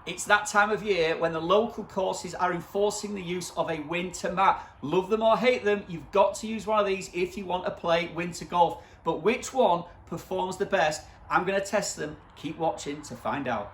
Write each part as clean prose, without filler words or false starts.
It's that time of year when the local courses are enforcing the use of a winter mat. Love them or hate them, you've got to use one of these if you want to play winter golf. But which one performs the best? I'm going to test them. Keep watching to find out.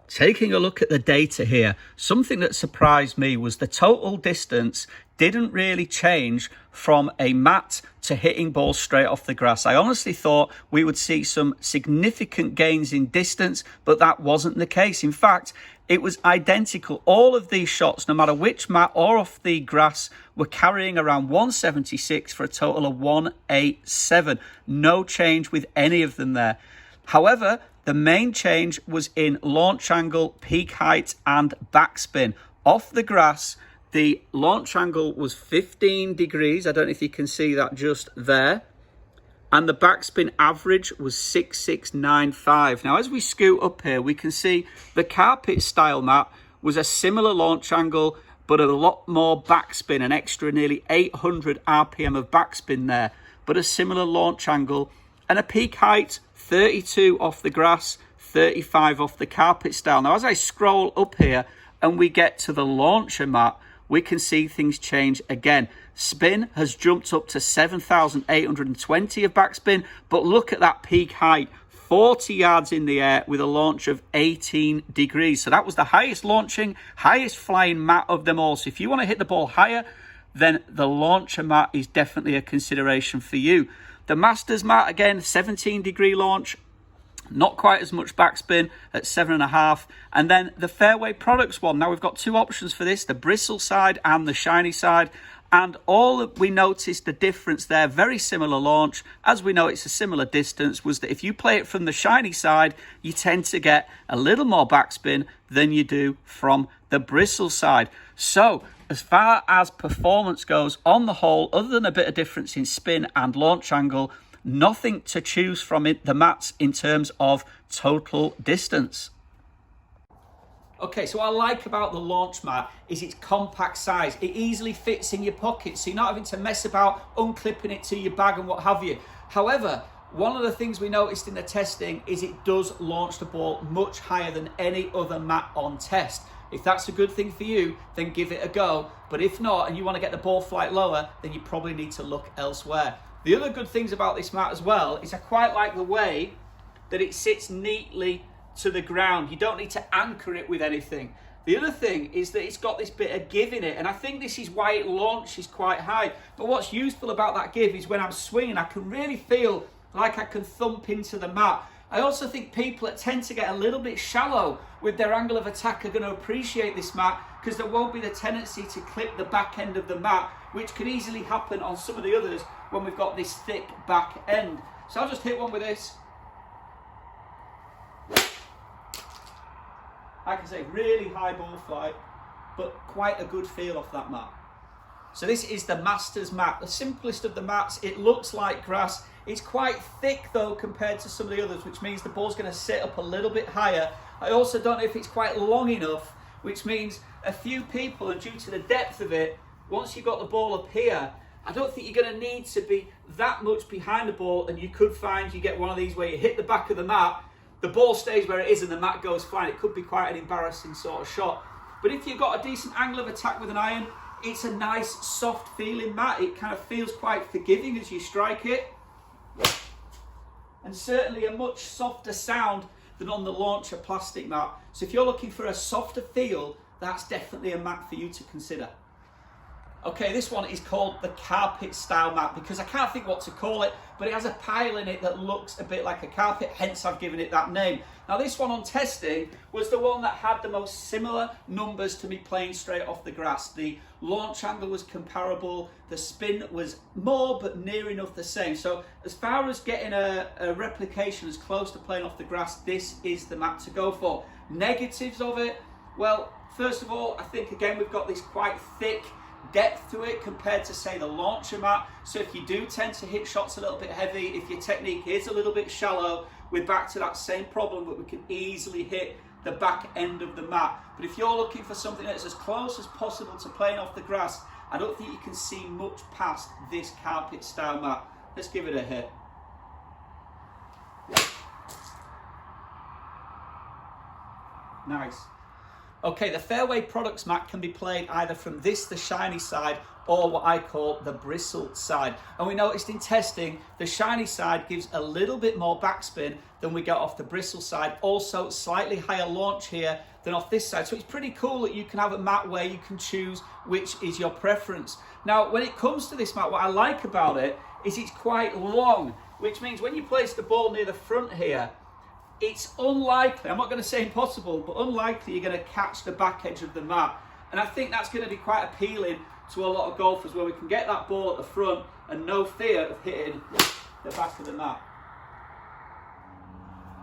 Taking a look at the data here, something that surprised me was the total distance didn't really change from a mat to hitting balls straight off the grass. I honestly thought we would see some significant gains in distance, but that wasn't the case. In fact, it was identical. All of these shots, no matter which mat or off the grass, were carrying around 176 for a total of 187. No change with any of them there. However, the main change was in launch angle, peak height, and backspin. Off the grass, the launch angle was 15 degrees. I don't know if you can see that just there. And the backspin average was 6695. Now, as we scoot up here, we can see the carpet style mat was a similar launch angle, but a lot more backspin, an extra nearly 800 RPM of backspin there, but a similar launch angle and a peak height 32 off the grass, 35 off the carpet style. Now, as I scroll up here and we get to the launcher mat, we can see things change again. Spin has jumped up to 7,820 of backspin, but look at that peak height, 40 yards in the air with a launch of 18 degrees. So that was the highest launching, highest flying mat of them all. So if you want to hit the ball higher, then the launcher mat is definitely a consideration for you. The Masters mat, again, 17 degree launch, not quite as much backspin at 7.5. And then the Fairway Products one. Now we've got two options for this, the bristle side and the shiny side. And all that we noticed the difference there, very similar launch, as we know it's a similar distance, was that if you play it from the shiny side, you tend to get a little more backspin than you do from the bristle side. So as far as performance goes, on the whole, other than a bit of difference in spin and launch angle, nothing to choose from the mats in terms of total distance. Okay, so what I like about the launch mat is its compact size. It easily fits in your pocket, so you're not having to mess about unclipping it to your bag and what have you. However, one of the things we noticed in the testing is it does launch the ball much higher than any other mat on test. If that's a good thing for you, then give it a go. But if not, and you want to get the ball flight lower, then you probably need to look elsewhere. The other good things about this mat as well is I quite like the way that it sits neatly to the ground. You don't need to anchor it with anything. The other thing is that it's got this bit of give in it, and I think this is why it launches quite high. But what's useful about that give is when I'm swinging, I can really feel like I can thump into the mat. I also think people that tend to get a little bit shallow with their angle of attack are going to appreciate this mat, because there won't be the tendency to clip the back end of the mat, which can easily happen on some of the others when we've got this thick back end. So I'll just hit one with this. Like I say, really high ball flight, but quite a good feel off that mat. So this is the Masters mat, the simplest of the mats. It looks like grass. It's quite thick though compared to some of the others, which means the ball's going to sit up a little bit higher. I also don't know if it's quite long enough, which means a few people, and due to the depth of it, once you've got the ball up here, I don't think you're going to need to be that much behind the ball, and you could find you get one of these where you hit the back of the mat, the ball stays where it is and the mat goes flying. It could be quite an embarrassing sort of shot. But if you've got a decent angle of attack with an iron, it's a nice soft feeling mat. It kind of feels quite forgiving as you strike it. And certainly a much softer sound than on the launcher plastic mat. So if you're looking for a softer feel, that's definitely a mat for you to consider. Okay, this one is called the carpet style mat because I can't think what to call it, but it has a pile in it that looks a bit like a carpet, hence I've given it that name. Now this one on testing was the one that had the most similar numbers to me playing straight off the grass. The launch angle was comparable, the spin was more but near enough the same. So as far as getting a replication as close to playing off the grass, this is the mat to go for. Negatives of it, well, first of all, I think again we've got this quite thick depth to it compared to say the launcher mat. So if you do tend to hit shots a little bit heavy, if your technique is a little bit shallow, we're back to that same problem that we can easily hit the back end of the mat. But if you're looking for something that's as close as possible to playing off the grass, I don't think you can see much past this carpet style mat. Let's give it a hit. Nice. Okay, the Fairway Products mat can be played either from this, the shiny side, or what I call the bristle side. And we noticed in testing, the shiny side gives a little bit more backspin than we get off the bristle side. Also, slightly higher launch here than off this side. So it's pretty cool that you can have a mat where you can choose which is your preference. Now, when it comes to this mat, what I like about it is it's quite long, which means when you place the ball near the front here, it's unlikely, I'm not going to say impossible, but unlikely you're going to catch the back edge of the mat. And I think that's going to be quite appealing to a lot of golfers where we can get that ball at the front and no fear of hitting the back of the mat.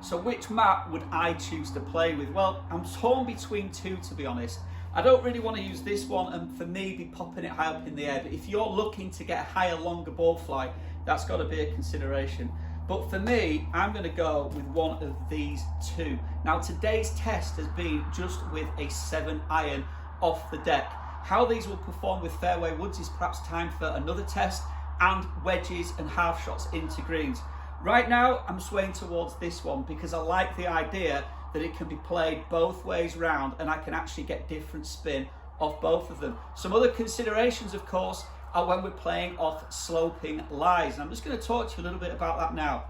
So which mat would I choose to play with? Well, I'm torn between two, to be honest. I don't really want to use this one and for me be popping it high up in the air, but if you're looking to get a higher, longer ball flight, that's got to be a consideration. But for me, I'm going to go with one of these two. Now, today's test has been just with a 7-iron off the deck. How these will perform with fairway woods is perhaps time for another test, and wedges and half shots into greens. Right now, I'm swaying towards this one because I like the idea that it can be played both ways round and I can actually get different spin off both of them. Some other considerations, of course, are when we're playing off sloping lies. And I'm just going to talk to you a little bit about that now.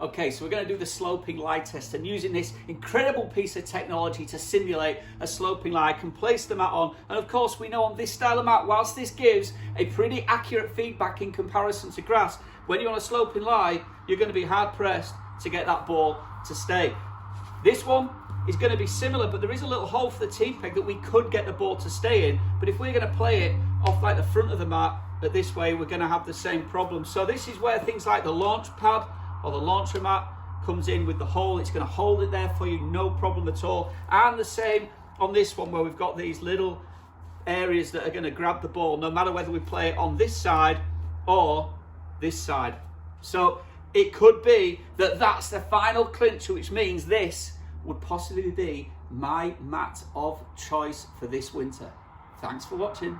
Okay, so we're going to do the sloping lie test, and using this incredible piece of technology to simulate a sloping lie, I can place the mat on. And of course, we know on this style of mat, whilst this gives a pretty accurate feedback in comparison to grass, when you're on a sloping lie, you're going to be hard pressed to get that ball to stay. This one is going to be similar, but there is a little hole for the tee peg that we could get the ball to stay in. But if we're going to play it off like the front of the mat, but this way, we're going to have the same problem. So this is where things like the launch pad or the launcher mat comes in with the hole. It's going to hold it there for you, no problem at all. And the same on this one, where we've got these little areas that are going to grab the ball, no matter whether we play it on this side or this side. So it could be that that's the final clincher, which means this would possibly be my mat of choice for this winter. Thanks for watching.